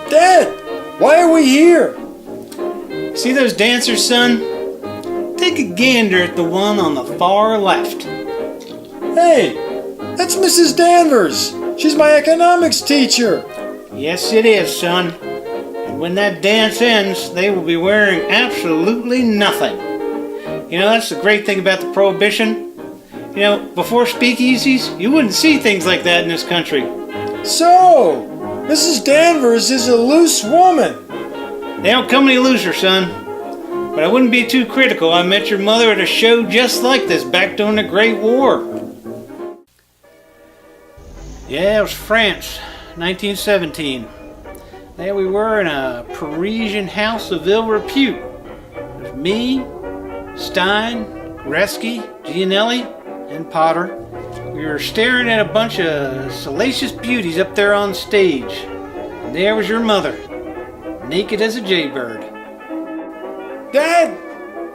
Dad, why are we here? See those dancers, son? Take a gander at the one on the far left. Hey, that's Mrs. Danvers. She's my economics teacher. Yes, it is, son. And when that dance ends, they will be wearing absolutely nothing. You know, that's the great thing about the Prohibition. You know, before speakeasies, you wouldn't see things like that in this country. So, Mrs. Danvers is a loose woman. They don't come any looser, son. But I wouldn't be too critical. I met your mother at a show just like this back during the Great War. Yeah, it was France, 1917. There we were in a Parisian house of ill repute. It was me, Stein, Reski, Gianelli, and Potter. We were staring at a bunch of salacious beauties up there on stage. And there was your mother, naked as a jaybird. Dad,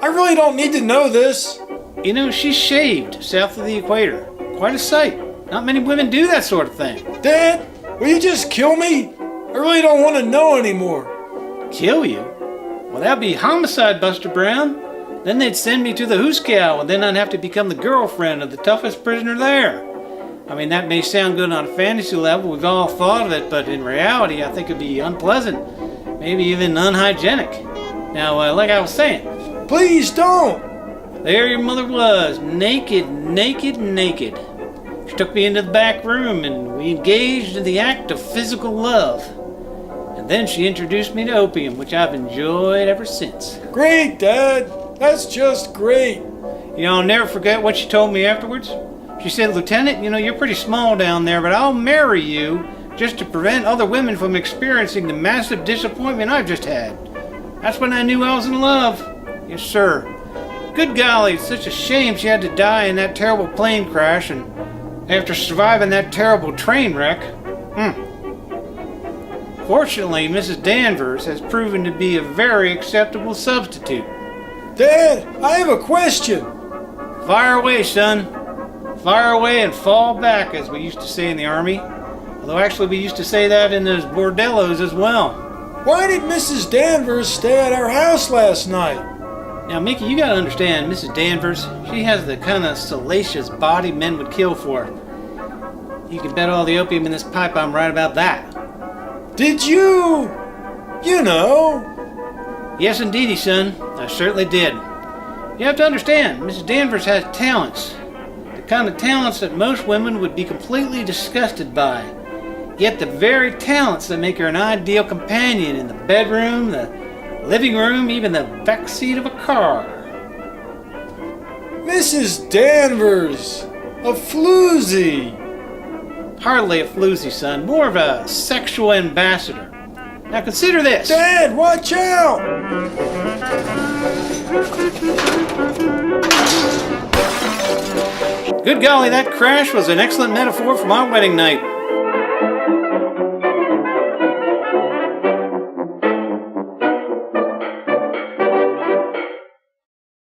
I really don't need to know this. You know, she's shaved south of the equator. Quite a sight. Not many women do that sort of thing. Dad, will you just kill me? I really don't want to know anymore. Kill you? Well, that'd be homicide, Buster Brown. Then they'd send me to the Hooskow, and then I'd have to become the girlfriend of the toughest prisoner there. I mean, that may sound good on a fantasy level. We've all thought of it, but in reality, I think it'd be unpleasant. Maybe even unhygienic. Now, like I was saying. Please don't. There your mother was, naked, naked, naked. She took me into the back room and we engaged in the act of physical love. And then she introduced me to opium, which I've enjoyed ever since. Great, Dad. That's just great. You know, I'll never forget what she told me afterwards. She said, Lieutenant, you know, you're pretty small down there, but I'll marry you just to prevent other women from experiencing the massive disappointment I've just had. That's when I knew I was in love. Yes, sir. Good golly, it's such a shame she had to die in that terrible plane crash and after surviving that terrible train wreck. Fortunately, Mrs. Danvers has proven to be a very acceptable substitute. Dad, I have a question. Fire away, son. Fire away and fall back, as we used to say in the Army. Although actually we used to say that in those bordellos as well. Why did Mrs. Danvers stay at our house last night? Now, Mickey, you gotta understand, Mrs. Danvers, she has the kind of salacious body men would kill for. You can bet all the opium in this pipe I'm right about that. Did you know? Yes, indeedy, son. I certainly did. You have to understand, Mrs. Danvers has talents. The kind of talents that most women would be completely disgusted by. Yet the very talents that make her an ideal companion in the bedroom, the living room, even the backseat of a car. Mrs. Danvers, a floozy. Hardly a floozy, son. More of a sexual ambassador. Now consider this. Dad, watch out! Good golly, that crash was an excellent metaphor for my wedding night.